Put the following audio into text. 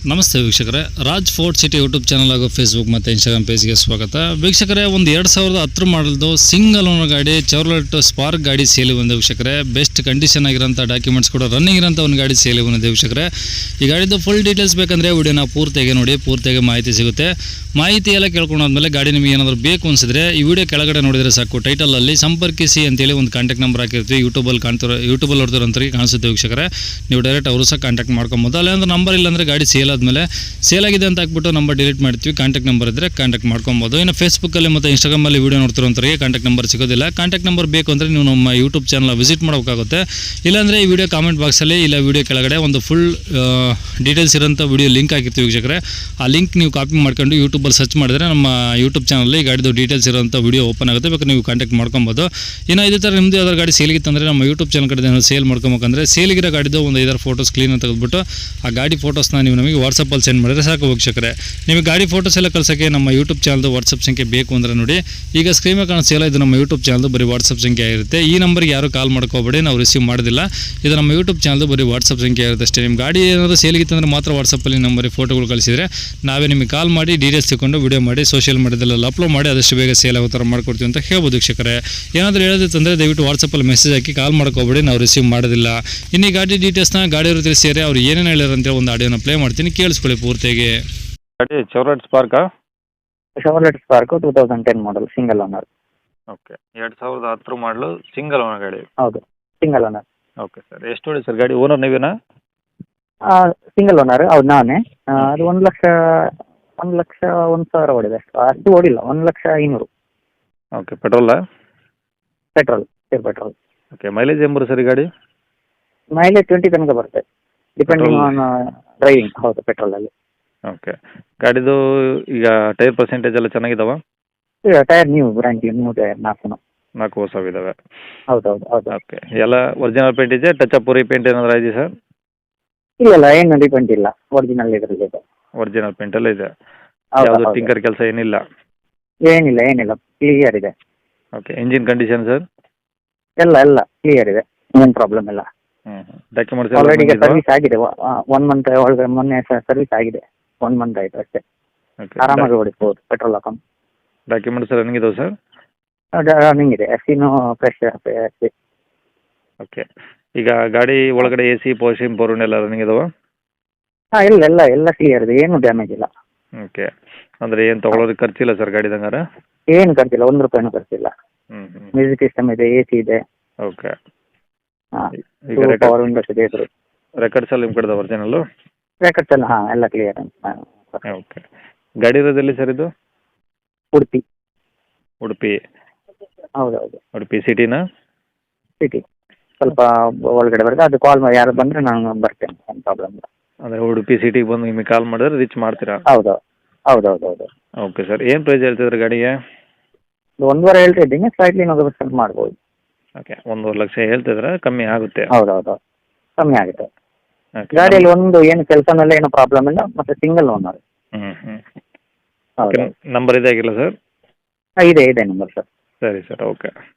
ನಮಸ್ತೆ ವೀಕ್ಷಕರೇ, Raj fort city YouTube channel ಹಾಗೂ ಫೇಸ್ಬುಕ್ ಮತ್ತು ಇನ್ಸ್ಟಾಗ್ರಾಮ್ ಪೇಜ್ಗೆ ಸ್ವಾಗತ. ವೀಕ್ಷಕರೇ, ಒಂದು 2010 ಮಾಡಲ್ದು ಸಿಂಗಲ್ ಓನರ್ ಗಾಡಿ ಚೆವ್ರೊಲೆಟ್ ಸ್ಪಾರ್ಕ್ ಗಾಡಿ ಸೇಲಿ ಬಂದಿದೆ ವೀಕ್ಷಕರೇ. ಬೆಸ್ಟ್ ಕಂಡೀಷನ್ ಆಗಿರೋಂಥ ಡಾಕ್ಯುಮೆಂಟ್ಸ್ ಕೂಡ ರನ್ನಿಂಗ್ ಇರೋಂಥ ಒಂದು ಗಾಡಿ ಸೇಲಿ ಬಂದಿದೆ ವೀಕ್ಷಕರೇ. ಈ ಗಾಡಿದು ಫುಲ್ ಡೀಟೇಲ್ಸ್ ಬೇಕಂದರೆ ವಿಡಿಯೋನ ಪೂರ್ತಿಯಾಗಿ ನೋಡಿ, ಪೂರ್ತಿಯಾಗಿ ಮಾಹಿತಿ ಸಿಗುತ್ತೆ. ಮಾಹಿತಿ ಎಲ್ಲ ಕೇಳ್ಕೊಂಡಾದ್ಮೇಲೆ ಗಾಡಿ ನಿಮಗೆ ಏನಾದರೂ ಬೇಕು ಅನಿಸಿದ್ರೆ ಈ ವಿಡಿಯೋ ಕೆಳಗಡೆ ನೋಡಿದರೆ ಸಾಕು, ಟೈಟಲಲ್ಲಿ ಸಂಪರ್ಕಿಸಿ ಅಂತೇಳಿ ಒಂದು ಕಾಂಟ್ಯಾಕ್ಟ್ ನಂಬರ್ ಹಾಕಿರ್ತೀವಿ. ಯೂಟ್ಯೂಬಲ್ಲಿ ನೋಡ್ತಿರೋಂಥವ್ರಿಗೆ ಕಾಣಿಸುತ್ತೆ ವೀಕ್ಷಕರೇ. ನೀವು ಡೈರೆಕ್ಟ್ ಅವರು ಸಹ ಕಾಂಟ್ಯಾಕ್ಟ್ ಮಾಡ್ಕೊಬೋದು. ಅಲ್ಲಾಂದ್ರೆ ನಂಬರ್ ಇಲ್ಲಾಂದರೆ ಗಾಡಿ ಸೇಲ್ ಆದಮೇಲೆ ಸೇಲ್ ಆಗಿದೆ ಅಂತ ಹಾಕ್ಬಿಟ್ಟು ನಂಬರ್ ಡಿಲೀಟ್ ಮಾಡ್ತೀವಿ. ಕಾಂಟ್ಯಾಕ್ಟ್ ನಂಬರ್ ಇದ್ದರೆ ಕಾಂಟ್ಯಾಕ್ಟ್ ಮಾಡ್ಕೊಬೋದು. ಇನ್ನು ಫೇಸ್ಬುಕ್ಕಲ್ಲಿ ಮತ್ತು ಇನ್ಸ್ಟಾಗ್ರಾಮಲ್ಲಿ ವೀಡಿಯೋ ನೋಡ್ತಿರೋಂಥವ್ರಿಗೆ ಕಾಂಟ್ಯಾಕ್ಟ್ ನಂಬರ್ ಸಿಗೋದಿಲ್ಲ. ಕಾಂಟ್ಯಾಕ್ಟ್ ನಂಬರ್ ಬೇಕು ಅಂದರೆ ನೀವು ನಮ್ಮ ಯೂಟ್ಯೂಬ್ ಚಾನಲ್ ವಿಸಿಟ್ ಮಾಡಬೇಕಾಗುತ್ತೆ. ಇಲ್ಲಾಂದರೆ ಈ ವಿಡಿಯೋ ಕಾಮೆಂಟ್ ಬಾಕ್ಸಲ್ಲಿ ಇಲ್ಲ ವಿಡಿಯೋ ಕೆಳಗಡೆ ಒಂದು ಫುಲ್ ಡೀಟೇಲ್ಸ್ ಇರೋಂಥ ವಿಡಿಯೋ ಲಿಂಕ್ ಹಾಕಿರ್ತೀವಿ ವೀಕ್ಷಕರೇ. ಆ ಲಿಂಕ್ ನೀವು ಕಾಪಿ ಮಾಡ್ಕೊಂಡು ಯೂಟ್ಯೂಬಲ್ಲಿ ಸರ್ಚ್ ಮಾಡಿದ್ರೆ ನಮ್ಮ ಯೂಟ್ಯೂಬ್ ಚಾನಲಲ್ಲಿ ಗಾಡಿದು ಡೀಟೇಲ್ಸ್ ಇರೋಂಥ ವಿಡಿಯೋ ಓಪನ್ ಆಗುತ್ತೆ. ಬೇಕಾದ್ರೆ ನೀವು ಕಾಂಟ್ಯಾಕ್ಟ್ ಮಾಡ್ಕೊಬೋದು. ಇನ್ನು ಇದೇ ಥರ ನಿಮ್ಮದು ಯಾವ್ದಾರು ಗಾಡಿ ಸೇಲಿಗಿತ್ತಂದರೆ ನಮ್ಮ ಯೂಟ್ಯೂಬ್ ಚಾನಲ್ ಕಡೆ ಏನಾದ್ರು ಸೇಲ್ ಮಾಡ್ಕೊಬೇಕಂದ್ರೆ ಸೇಲಿಗಿರೋ ಗಾಡಿದು ಒಂದು 5 ಫೋಟೋಸ್ ಕ್ಲೀನ್ ಅಂತ ತೆಗೆದುಬಿಟ್ಟು ಆ ಗಾಡಿ ಫೋಟೋಸ್ನ ನೀವು ನಮಗೆ ವಾಟ್ಸಪ್ಪಲ್ಲಿ ಸೆಂಡ್ ಮಾಡಿದ್ರೆ ಸಾಕು ವೀಕ್ಷಕರೇ. ನಿಮಗೆ ಗಾಡಿ ಫೋಟೋಸ್ ಎಲ್ಲ ಕಳ್ಸೋಕ್ಕೆ ನಮ್ಮ ಯೂಟ್ಯೂಬ್ ಚಾನಲ್ದು ವಾಟ್ಸಪ್ ಸಂಖ್ಯೆ ಬೇಕು ಅಂದರೆ ನೋಡಿ, ಈಗ ಸ್ಕ್ರೀನ್ ಮೇಲೆ ಕಾಣಿಸ್ತಿಲ್ಲ, ಇದು ನಮ್ಮ ಯೂಟ್ಯೂಬ್ ಚಾನಲ್ದು ಬರೀ ವಾಟ್ಸಪ್ ಸಂಖ್ಯೆ ಆಗಿರುತ್ತೆ. ಈ ನಂಬರ್ಗೆ ಯಾರು ಕಾಲ್ ಮಾಡ್ಕೋಬೇಡಿ, ನಾವು ರಿಸೀವ್ ಮಾಡೋದಿಲ್ಲ. ಇದು ನಮ್ಮ ಯೂಟ್ಯೂಬ್ ಚಾನಲ್ದು ಬರೀ ವಾಟ್ಸಪ್ ಸಂಖ್ಯೆ ಇರುತ್ತೆ ಅಷ್ಟೇ. ನಿಮ್ಮ ಗಾಡಿ ಏನಾದರೂ ಸೇಲಿಗಿತ್ತಂದರೆ ಮಾತ್ರ ವಾಟ್ಸಪ್ಪಲ್ಲಿ ನಂಬರಿಗೆ ಫೋಟೋಗಳು ಕಳಿಸಿದರೆ ನಾವೇ ನಿಮಗೆ ಕಾಲ್ ಮಾಡಿ ಡೀಟೇಲ್ಸ್ ತಿಳ್ಕೊಂಡು ವಿಡಿಯೋ ಮಾಡಿ ಸೋಷಿಯಲ್ ಮೀಡಿಯಾದಲ್ಲೆಲ್ಲ ಅಪ್ಲೋಡ್ ಮಾಡಿ ಆದಷ್ಟು ಬೇಗ ಸೇಲ್ ಆಗೋ ಥರ ಮಾಡ್ಕೊಡ್ತೀವಿ ಅಂತ ಹೇಳ್ಬೋದು ವೀಕ್ಷಕರೇ. ಏನಾದರೂ ಹೇಳೋದಿತ್ತಂದರೆ ದಯವಿಟ್ಟು ವಾಟ್ಸಪ್ಪಲ್ಲಿ ಮೆಸೇಜ್ ಹಾಕಿ ಕಾಲ್ ಮಾಡ್ಕೋಬೇಡಿ, ನಾವು ರಿಸೀವ್ ಮಾಡೋದಿಲ್ಲ. ಇನ್ನು ಈ ಗಾಡಿ ಡೀಟೇಲ್ಸ್ನ ಗಾಡಿಯವರು ತಿಳಿಸಿದರೆ ಅವ್ರು ಏನೇನು ಹೇಳ್ಯಾರ ಅಂತೇಳಿ ಒಂದು ಆಡಿಯೋನ ಪ್ಲೇ ಮಾಡ್ತೀನಿ, ಕೇಳಿಸ್ಕೊಳ್ಳಿ ಪೂರ್ತಿಯಾಗಿ. ಗಾಡಿ ಚೆವ್ರೊಲೆಟ್ ಸ್ಪಾರ್ಕಾ? ಚೆವ್ರೊಲೆಟ್ ಸ್ಪಾರ್ಕ್ 2010 ಮಾಡಲ್, ಸಿಂಗಲ್ ಓನರ್. ಓಕೆ, 2010 ಮಾಡಲು ಸಿಂಗಲ್ ಓನರ್ ಗಾಡಿ. ಹೌದು, ಸಿಂಗಲ್ ಓನರ್. ಓಕೆ ಸರ್, ಎಷ್ಟು ಹೊಡಿ ಸರ್ ಗಾಡಿ? ಓನರ್ ನೀವೇನಾ? ಸಿಂಗಲ್ ಓನರ್, ಹೌದು ನಾನೇ. ಅದು 1,01,000 ಹೊಡಿದೆ, ಅಷ್ಟು ಓಡಿಲ್ಲ, 1,200,000. ಓಕೆ, ಪೆಟ್ರೋಲಾ? Petrol, pure petrol. Okay, mileage ಎಂಬರು ಸರ್ ಈ ಗಾಡಿ? ಮೈಲೇಜ್ 20 ತನಕ ಬರುತ್ತೆ, ಡಿಪೆಂಡಿಂಗ್ ಆನ್ ಡ್ರೈವಿಂಗ್. ಹೌದು, ಪೆಟ್ರೋಲಲ್ಲಿ. ಓಕೆ, ಗಾಡಿದು ಈಗ ಟೈರ್ ಪರ್ಸೆಂಟೇಜ್ ಎಲ್ಲ ಚೆನ್ನಾಗಿದಾವ? Tyre new, brand new tyre, 4 ಹೊಸವಿದ್ದಾವೆ. ಹೌದು ಹೌದು ಹೌದು. ಓಕೆ, ಎಲ್ಲ ಒರಿಜಿನಲ್ ಪೇಂಟ್ ಇದೆ? ಟಚ್ ಅಪ್ ರೀಪೇಂಟ್ ಏನಾದರೂ ಇದೆ ಸರ್? ಇಲ್ಲ, ಏನು ಡಿಪೆಂಡ್ ಇಲ್ಲ, ಒರಿಜಿನಲ್ ಇದರಲ್ಲಿ ಇದೆ. ಒರಿಜಿನಲ್ ಪೇಂಟೆಲ್ಲ ಇದೆ, ಹೌದು, ಯಾವುದು ಹೌದು. ಟಿಂಕರ್ ಕೆಲಸ ಏನಿಲ್ಲ? ಏನಿಲ್ಲ, ಕ್ಲಿಯರ್ ಇದೆ. Okay, engine condition sir? ಎಲ್ಲ ಕ್ಲಿಯರ್ ಇದೆ, ಏನು ಪ್ರಾಬ್ಲಮ್ ಇಲ್ಲ. ಡಾಕ್ಯುಮೆಂಟ್ಸ್ ಆಲ್ರೆಡಿ ಸರ್ವಿಸ್ ಆಗಿದೆ, 1 ಮಂತ್ ಒಳಗೆ ಮೊನ್ನೆ ಸರ್ವಿಸ್ ಆಗಿದೆ, 1 ಮಂತ್ ಆಯಿತು ಅಷ್ಟೇ. ಆರಾಮಾಗಿ ಓಡಿಸ್ಬೋದು, ಪೆಟ್ರೋಲ್ ಹಾಕೊಂಡು. ಡಾಕ್ಯುಮೆಂಟ್ಸ್ ರನ್ನಿಂಗ್ ಇದಾವೆ ಸರ್? ರನ್ನಿಂಗ್ ಇದೆ, ಎಫ್ಸಿನೂ ಫ್ರೆಶ್ ಎಫ್ಸಿ. ಓಕೆ, ಈಗ ಗಾಡಿ ಒಳಗಡೆ ಎ ಸಿ ಪೋರ್ಷನ್ ಬೋರ್ನ್ ಎಲ್ಲ ರನ್ನಿಂಗ್ ಇದಾವೆ? ಹಾಂ, ಎಲ್ಲ ಕ್ಲಿಯರ್ ಇದೆ, ಏನು ಡ್ಯಾಮೇಜ್ ಇಲ್ಲ. ಓಕೆ, ಅಂದರೆ ಏನು ತೊಗೊಳೋದಕ್ಕೆ ಖರ್ಚಿಲ್ಲ ಸರ್ ಗಾಡಿದಂಗಾರ? ಏನು ಖರ್ಚಿಲ್ಲ, 1 ರೂಪಾಯಿನೂ ಖರ್ಚಿಲ್ಲ. ಮ್ಯೂಸಿಕ್ ಸಿಸ್ಟಮ್ ಇದೆ, ಎ ಸಿ ಇದೆ. ಓಕೆ, ಹಾಂ, ಈಗ ಪವರ್ ವಿಂಡೋಸ್ ಇದೆ. ರೆಕಾರ್ಡ್ಸ್ ಎಲ್ಲ ನಿಮ್ಮ ಕಡೆದ ಒರಿಜಿನಲ್ಲು? ರೆಕಾರ್ಡ್ಸ್ ಎಲ್ಲ ಎಲ್ಲ ಕ್ಲಿಯರ್. ಓಕೆ, ಗಾಡಿ ಇರೋದೆಲ್ಲಿ ಸರ್ ಇದು? ಉಡುಪಿ. ಹೌದೌದು, ಉಡುಪಿ ಸಿಟಿನಾ? ಸಿಟಿ ಸ್ವಲ್ಪ ಒಳಗಡೆ ಬರುತ್ತೆ, ಅದು ಕಾಲ್ ಮಾಡಿ ಯಾರು ಬಂದರೆ ನಾನು ಬರ್ತೇನೆ, ಏನು ಪ್ರಾಬ್ಲಮ್ ಇಲ್ಲ. ಅಂದರೆ ಉಡುಪಿ ಸಿಟಿಗೆ ಬಂದು ನಿಮಗೆ ಕಾಲ್ ಮಾಡಿದ್ರೆ ರೀಚ್ ಮಾಡ್ತೀರಾ? ಹೌದು. ಓಕೆ ಸರ್, ಏನು ಪ್ರೈಸ್ ಹೇಳ್ತಿದ್ರಿ ಗಾಡಿಗೆ? 1.5 ಹೇಳ್ತಾ ಇದ್ದೀನಿ, ಸ್ಲೈಟ್ಲಿ ನೆಗೋಷಿಯೇಟ್ ಮಾಡ್ಬೋದು. ಓಕೆ, 1.5 ಲಕ್ಷ ಹೇಳ್ತಿದ್ರೆ ಕಮ್ಮಿ ಆಗುತ್ತೆ? ಹೌದು, ಕಮ್ಮಿ ಆಗುತ್ತೆ. ಓಕೆ, ಗಾಡಿಯಲ್ಲಿ ಒಂದು ಏನು ಕೆಲಸನೆಲ್ಲ ಏನು ಪ್ರಾಬ್ಲಮ್ ಇಲ್ಲ, ಮತ್ತೆ ಸಿಂಗಲ್ ಓನರ್. ಓಕೆ, ಹೌದು, ನಂಬರ್ ಇದೆ ಆಗಿಲ್ಲ ಸರ್? ಇದೆ ನಂಬರ್ ಸರ್. ಸರಿ ಸರ್, ಓಕೆ.